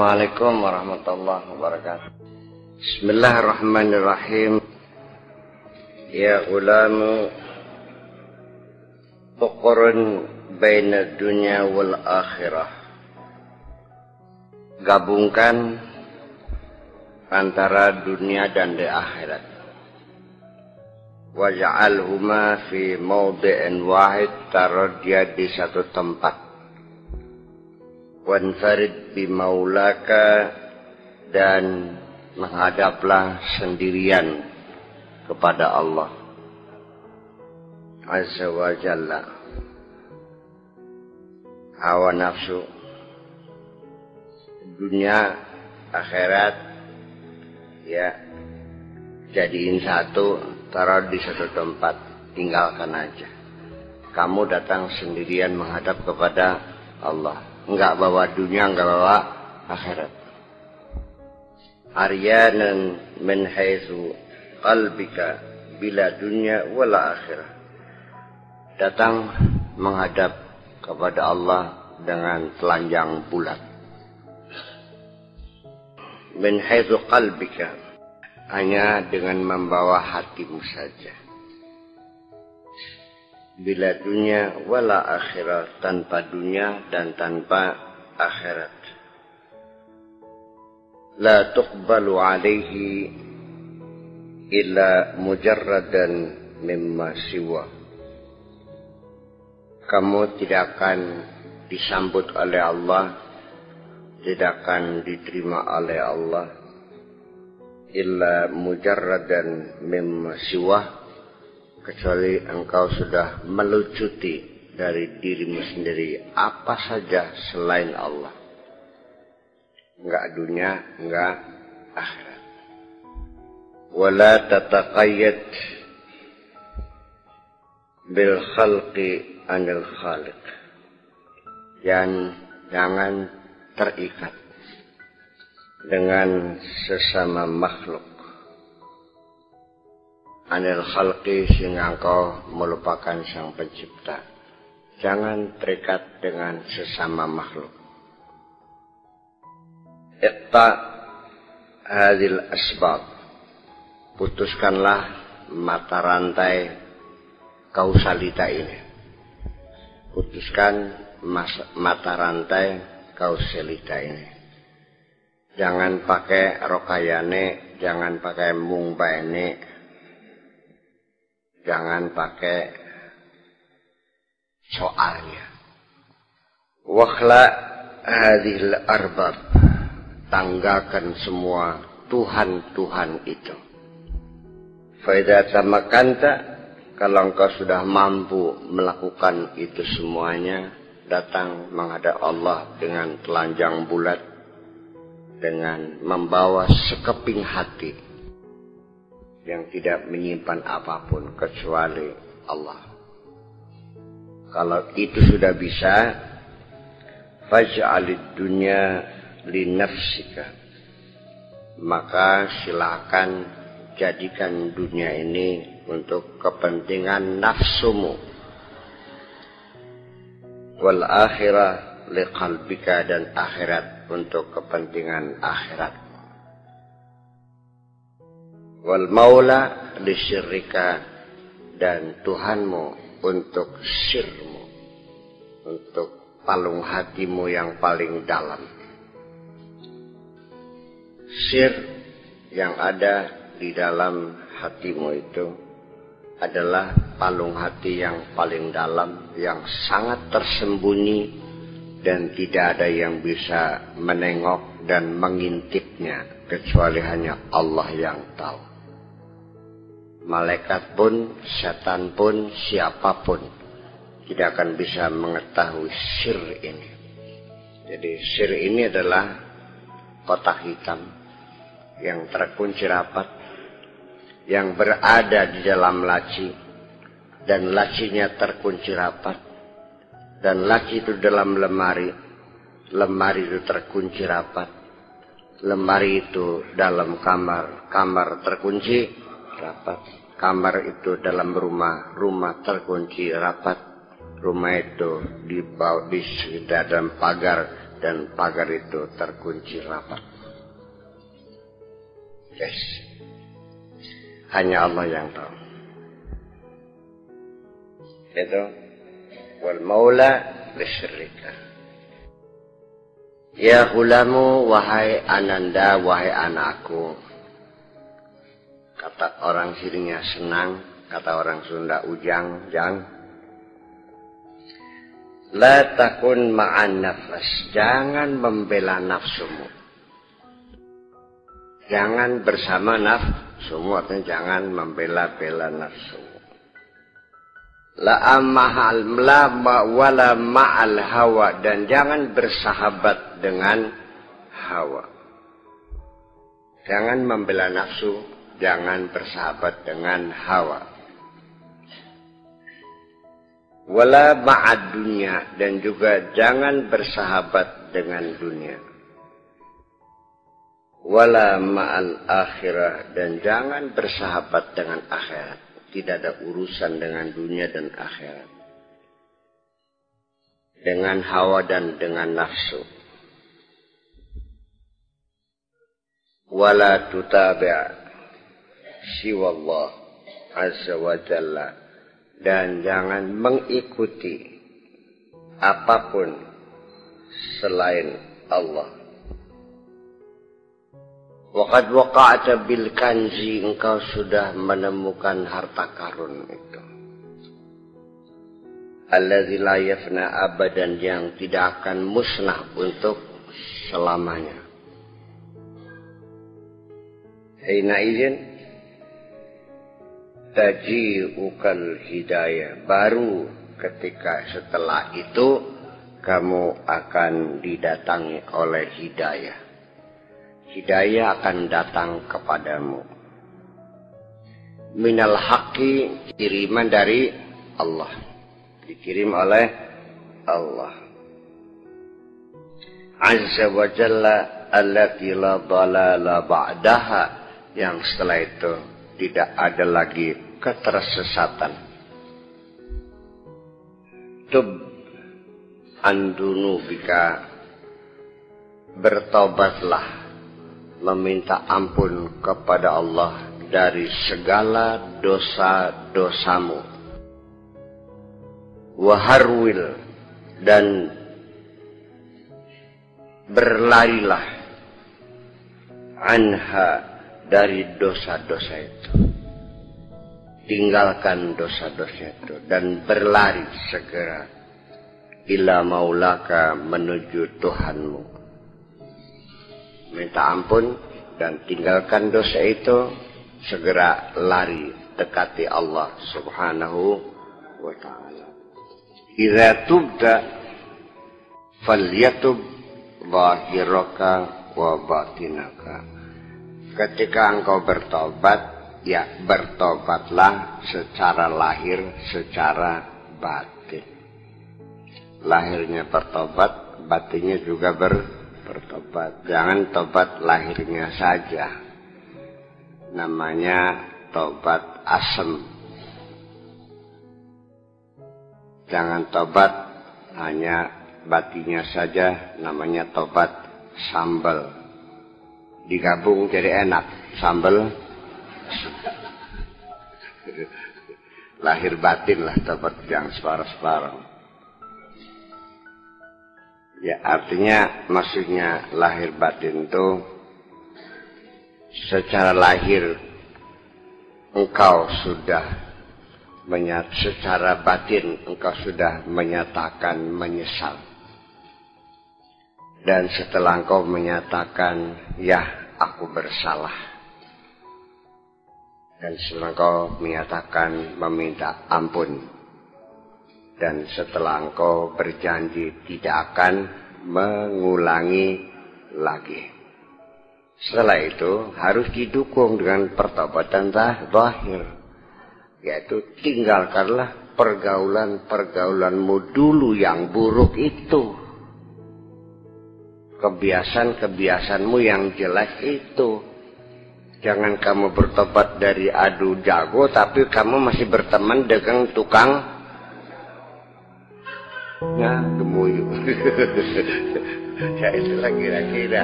Assalamualaikum warahmatullahi wabarakatuh. Bismillahirrahmanirrahim. Ya ghulamu, uqrun baina dunya wal akhirah. Gabungkan antara dunia dan di akhirat. Waj'alhuma fi mawdi'in wahid, taruh dia di satu tempat. Wanfarid bimaulaka, dan menghadaplah sendirian kepada Allah Azza wa Jalla. Hawa nafsu, dunia, akhirat, ya, jadiin satu, taruh di satu tempat, tinggalkan aja. Kamu datang sendirian menghadap kepada Allah. Enggak bawa dunia, enggak bawa akhirat. Aryanan min haitsu qalbika bila dunya wala akhirah. Datang menghadap kepada Allah dengan telanjang bulat. Min haitsu qalbika, hanya dengan membawa hatimu saja. Bila dunia wala akhirat, tanpa dunia dan tanpa akhirat. La tuqbalu alaihi illa mujarradan mimma siwa. Kamu tidak akan disambut oleh Allah, tidak akan diterima oleh Allah, illa mujarradan mimma siwa, kecuali engkau sudah melucuti dari dirimu sendiri apa saja selain Allah. Enggak dunia, enggak akhirat. Wala tataqayyad bil khalqi anil khaliq. Jangan terikat dengan sesama makhluk. Anil khalqi, sehingga engkau melupakan sang pencipta. Jangan terikat dengan sesama makhluk. Iqta hadhil asbab. Putuskanlah mata rantai kausalita ini. Putuskan mata rantai kausalita ini. Jangan pakai rokayane, jangan pakai mungbaene, jangan pakai soalnya. Wakhla hadhil arbab. Tanggalkan semua Tuhan-Tuhan itu. Faida tamakanta, kalau engkau sudah mampu melakukan itu semuanya, datang menghadap Allah dengan telanjang bulat, dengan membawa sekeping hati yang tidak menyimpan apapun kecuali Allah. Kalau itu sudah bisa, faj'alid dunya li nafsika, maka silakan jadikan dunia ini untuk kepentingan nafsumu. Wal akhirah li qalbika, dan akhirat untuk kepentingan akhirat. Wal maula li syirrika, dan Tuhanmu untuk syirmu, untuk palung hatimu yang paling dalam. Sir yang ada di dalam hatimu itu adalah palung hati yang paling dalam, yang sangat tersembunyi dan tidak ada yang bisa menengok dan mengintipnya kecuali hanya Allah yang tahu. Malaikat pun, setan pun, siapapun tidak akan bisa mengetahui sir ini. Jadi sir ini adalah kotak hitam yang terkunci rapat, yang berada di dalam laci, dan lacinya terkunci rapat, dan laci itu dalam lemari, lemari itu terkunci rapat, lemari itu dalam kamar, kamar terkunci rapat, kamar itu dalam rumah, rumah terkunci rapat, rumah itu di sekitar dalam pagar, dan pagar itu terkunci rapat. Yes. Hanya Allah yang tahu. Itu wal maula lisyirrika. Ya gulamu, wahai ananda, wahai anakku. Kata orang sininya senang, kata orang Sunda ujang, jang. La takun ma'an nafas, jangan membela nafsumu. Jangan bersama nafsumu, artinya jangan membela-bela nafsumu. Wala ma'al hawa, dan jangan bersahabat dengan hawa. Jangan membela nafsu, jangan bersahabat dengan hawa. Wala ma'ad dunia, dan juga jangan bersahabat dengan dunia. Wala ma'al akhirah, dan jangan bersahabat dengan akhirat. Tidak ada urusan dengan dunia dan akhirat. Dengan hawa dan dengan nafsu. Wala tutabi' siwallah azza wa jalla, dan jangan mengikuti apapun selain Allah. Waqad waqa'ta bil kanzi, engkau sudah menemukan harta karun itu. Alladzi la yafna abadan, yang tidak akan musnah untuk selamanya. Hina izin taji'ukal hidayah, baru ketika setelah itu kamu akan didatangi oleh hidayah. Hidayah akan datang kepadamu. Minal haqqi, kiriman dari Allah. Dikirim oleh Allah. Azza wa jalla allati la dhalala ba'daha, yang setelah itu tidak ada lagi ketersesatan. Tub andunu bika, bertobatlah, meminta ampun kepada Allah dari segala dosa-dosamu. Waharwil, dan berlarilah anha, dari dosa-dosa itu. Tinggalkan dosa-dosa itu dan berlari segera ila maulaka, menuju Tuhanmu. Minta ampun dan tinggalkan dosa itu, segera lari dekati Allah subhanahu wa ta'ala. Idza tubta falyatub zahiraka wa batinaka. Ketika engkau bertobat, ya bertobatlah secara lahir, secara batin. Lahirnya bertobat, batinnya juga bertobat. Jangan tobat lahirnya saja. Namanya tobat asem. Jangan tobat hanya batinnya saja, namanya tobat sambal. Digabung jadi enak, sambal. Lahir batin lah tobat, yang separuh-separuh. Ya, artinya maksudnya lahir batin itu secara lahir engkau sudah secara batin engkau sudah menyatakan menyesal. Dan setelah engkau menyatakan ya aku bersalah, dan setelah engkau menyatakan meminta ampun, dan setelah engkau berjanji tidak akan mengulangi lagi. Setelah itu harus didukung dengan pertobatan zahir, yaitu tinggalkanlah pergaulan-pergaulanmu dulu yang buruk itu. Kebiasaan-kebiasaanmu yang jelek itu. Jangan kamu bertobat dari adu jago, tapi kamu masih berteman dengan tukang gemuyu. Ya itulah kira-kira.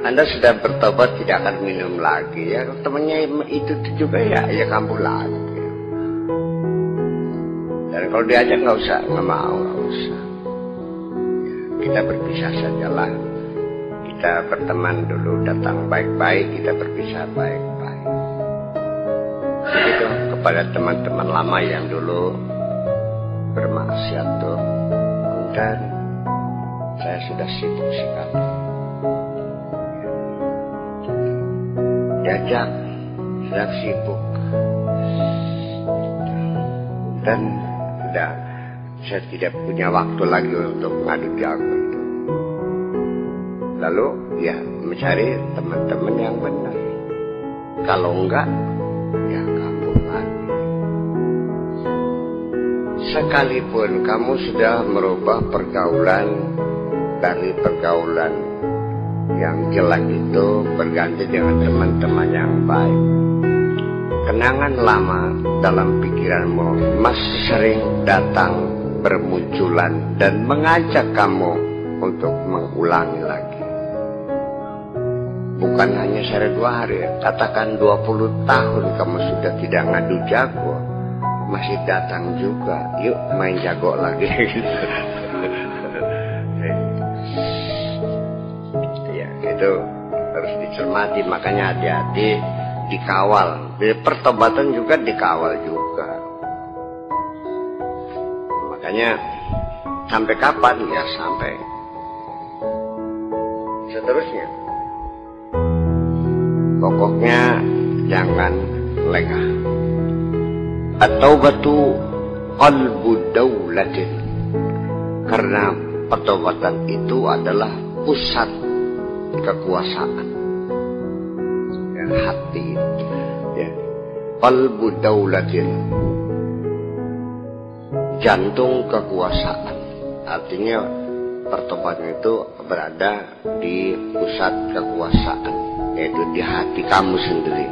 Anda sudah bertobat tidak akan minum lagi. Ya temannya itu juga ya kamu lagi. Dan kalau diajak nggak usah, nggak mau, nggak usah. Kita berpisah sajalah. Kita berteman dulu, datang baik-baik, kita berpisah baik-baik. Begitu kepada teman-teman lama yang dulu bermaksiat tuh. Dan saya sudah sibuk sekali. Diajak, sedang sibuk. Dan sudah saya tidak punya waktu lagi untuk ngadu jago itu. Lalu ya mencari teman-teman yang benar. Kalau enggak, ya kamu lagi. Sekalipun kamu sudah merubah pergaulan dari pergaulan yang jelek itu berganti dengan teman-teman yang baik. Kenangan lama dalam pikiranmu masih sering datang bermunculan dan mengajak kamu untuk mengulangi lagi. Bukan hanya sehari 2 hari, katakan 20 tahun kamu sudah tidak ngadu jago, masih datang juga. Yuk main jago lagi. Ya itu harus dicermati, makanya hati-hati, dikawal. Pertobatan juga dikawal juga. Makanya sampai kapan? Ya sampai seterusnya. Pokoknya jangan lengah. At-taubatu qalbu daulatin. Karena pertobatan itu adalah pusat kekuasaan. Ya, hati. Ya. Qalbu daulatin. Jantung kekuasaan. Artinya pertobatan itu berada di pusat kekuasaan, yaitu di hati kamu sendiri.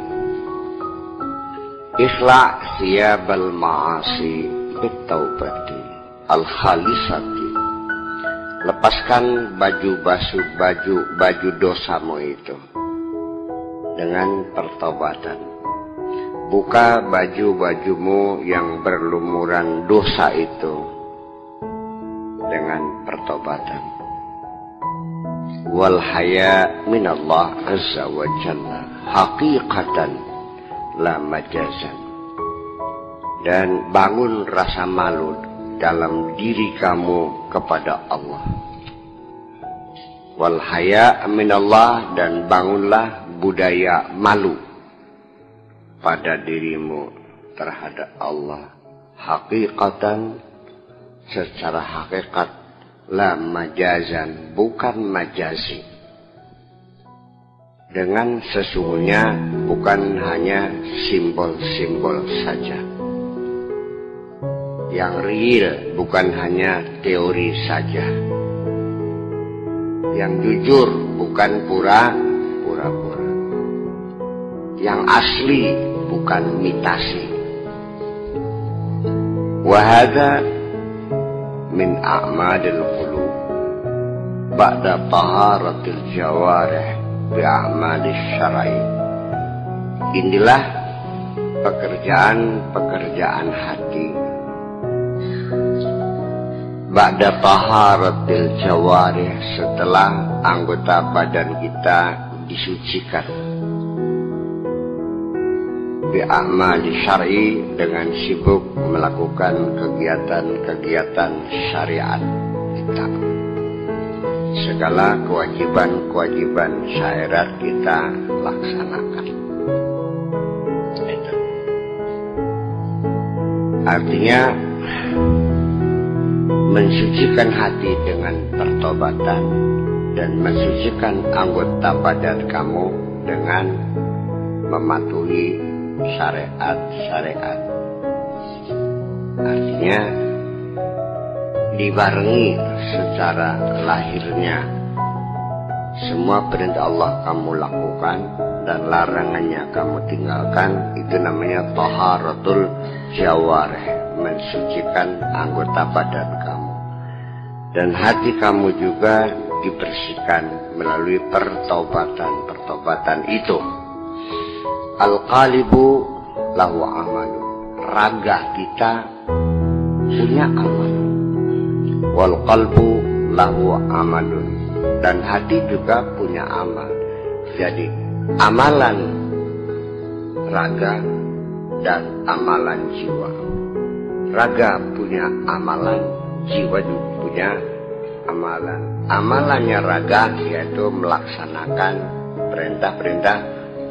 Ikhla' siyabal ma'asi bitaubati al-khalisati. Lepaskan baju dosamu itu dengan pertobatan. Buka baju-bajumu yang berlumuran dosa itu dengan pertobatan. Wal haya minallah azza wa jalla haqiqatan la majazan. Dan bangun rasa malu dalam diri kamu kepada Allah. Wal haya minallah, dan bangunlah budaya malu pada dirimu terhadap Allah. Hakikatan, secara hakikat, la majazan, bukan majazi. Dengan sesungguhnya, bukan hanya simbol-simbol saja. Yang real, bukan hanya teori saja. Yang jujur, bukan pura-pura. Yang asli, bukan mitasi. Wahada min a'madil qulub ba'da taharatil jawarih bi a'malis syar'i. Inilah pekerjaan hati. Ba'da taharatil jawarih, setelah anggota badan kita disucikan. Bi'amali syar'i, dengan sibuk melakukan kegiatan-kegiatan syariat kita. Segala kewajiban-kewajiban syariat kita laksanakan. Itu. Artinya mensucikan hati dengan pertobatan dan mensucikan anggota badan kamu dengan mematuhi syariat-syariat. Artinya dibarengi secara lahirnya semua perintah Allah kamu lakukan dan larangannya kamu tinggalkan. Itu namanya taharatul jawarih, mensucikan anggota badan kamu. Dan hati kamu juga dibersihkan melalui pertobatan itu. Al-qalibu lahu amalu. Raga kita punya amal. Wal qalbu lahu amalun. Dan hati juga punya amal. Jadi amalan raga dan amalan jiwa. Raga punya amalan, jiwa juga punya amalan. Amalannya raga yaitu melaksanakan perintah-perintah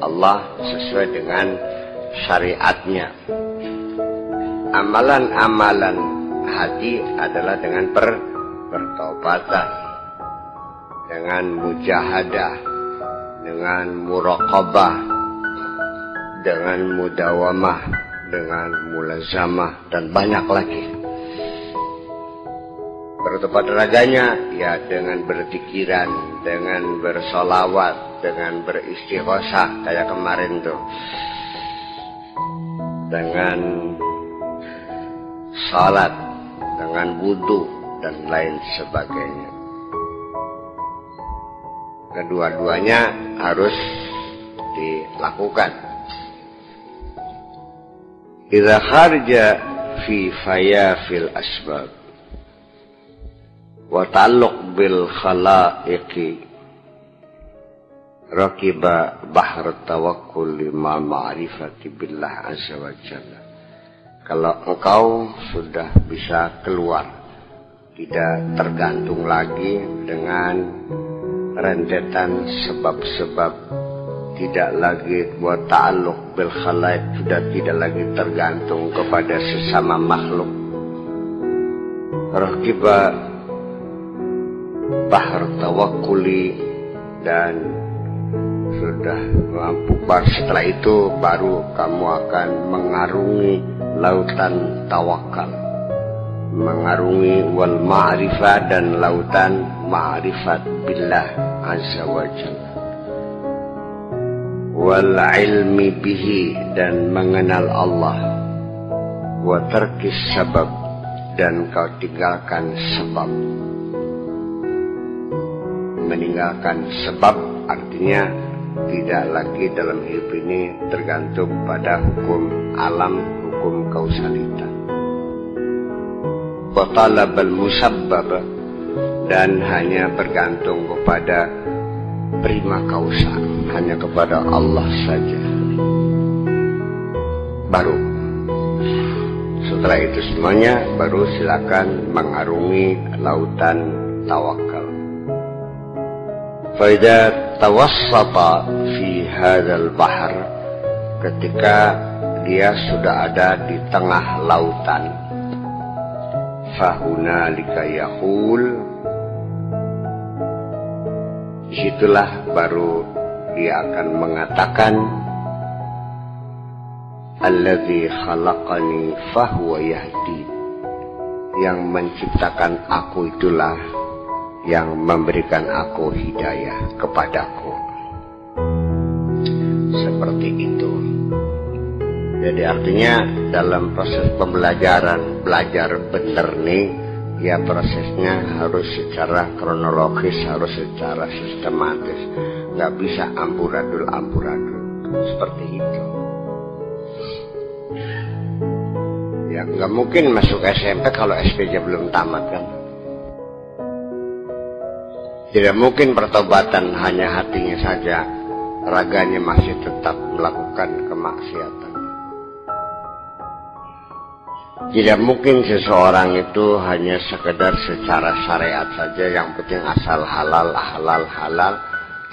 Allah sesuai dengan syariatnya. Amalan-amalan hati adalah dengan pertobatan, dengan mujahadah, dengan muraqabah, dengan mudawamah, dengan mulazamah, dan banyak lagi. Bertobat raganya ya dengan berpikiran, dengan bersolawat, dengan beristighosah kayak kemarin tuh, dengan salat, dengan wudu dan lain sebagainya. Kedua-duanya harus dilakukan. Idza kharja fi fayafil asbab wa ta'alluq bil khalaiqi raqiba bahr tawakkul lima ma'rifati billah azza wa jalla. Kalau engkau sudah bisa keluar, tidak tergantung lagi dengan rentetan sebab-sebab, tidak lagi buat ta'alluq bil khalaik, sudah tidak lagi tergantung kepada sesama makhluk. Raqiba bahr tawakkuli, dan sudah mampu. Setelah itu baru kamu akan mengarungi lautan tawakal, mengarungi wal ma'rifat dan lautan ma'rifat billah azza wa jalla, wal ilmi bihi, dan mengenal Allah, wa tarkis sabab, dan kau tinggalkan sebab. Meninggalkan sebab artinya tidak lagi dalam hidup ini tergantung pada hukum alam, hukum kausalitas. Wa talabal musabbab, dan hanya bergantung kepada prima causa, hanya kepada Allah saja. Baru setelah itu semuanya, baru silakan mengarungi lautan tawakal. Faidah tawassata fi hadzal bahr, ketika dia sudah ada di tengah lautan, fahunalika yaqul, disitulah baru dia akan mengatakan, alladzi khalaqani fahuwa yahdi, yang menciptakan aku itulah yang memberikan aku hidayah kepadaku. Seperti itu. Jadi artinya dalam proses pembelajaran, belajar benar nih, ya prosesnya harus secara kronologis, harus secara sistematis. Nggak bisa amburadul. Seperti itu. Ya nggak mungkin masuk SMP kalau SP-nya belum tamat kan. Tidak mungkin pertobatan hanya hatinya saja, raganya masih tetap melakukan kemaksiatan. Tidak mungkin seseorang itu hanya sekedar secara syariat saja, yang penting asal halal,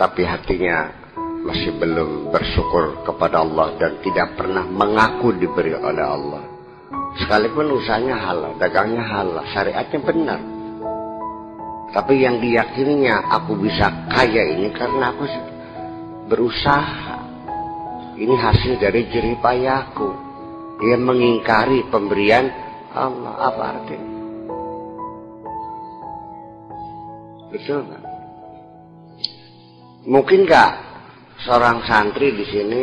tapi hatinya masih belum bersyukur kepada Allah dan tidak pernah mengaku diberi oleh Allah. Sekalipun usahanya halal, dagangnya halal, syariatnya benar. Tapi yang diyakininya, aku bisa kaya ini karena aku berusaha. Ini hasil dari jerih payahku. Dia mengingkari pemberian Allah. Apa artinya? Betul nggak? Mungkin nggak seorang santri di sini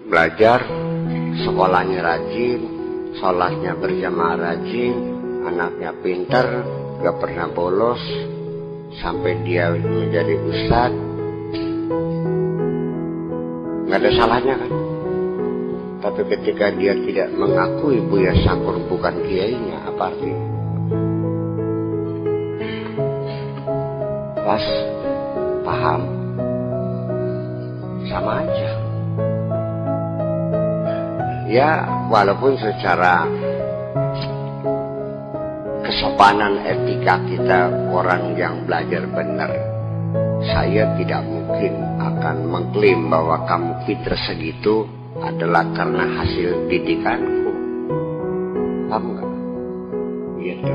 belajar, sekolahnya rajin, sholatnya berjamaah rajin, anaknya pintar, nggak pernah bolos, sampai dia menjadi ustadz, nggak ada salahnya kan. Tapi ketika dia tidak mengakui Buya Sakur bukan kiainya, apa artinya? Pas paham, sama aja. Ya, walaupun secara kesopanan etika kita orang yang belajar benar, saya tidak mungkin akan mengklaim bahwa kamu pinter segitu adalah karena hasil didikanku. Paham nggak? Gitu.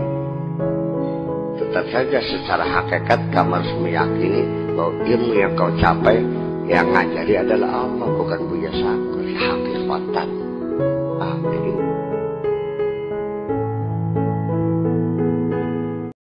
Tetap saja secara hakikat kamu harus meyakini bahwa ilmu yang kau capai yang ngajari adalah Allah, bukan Buya Sakur. Hakikatan. Jadi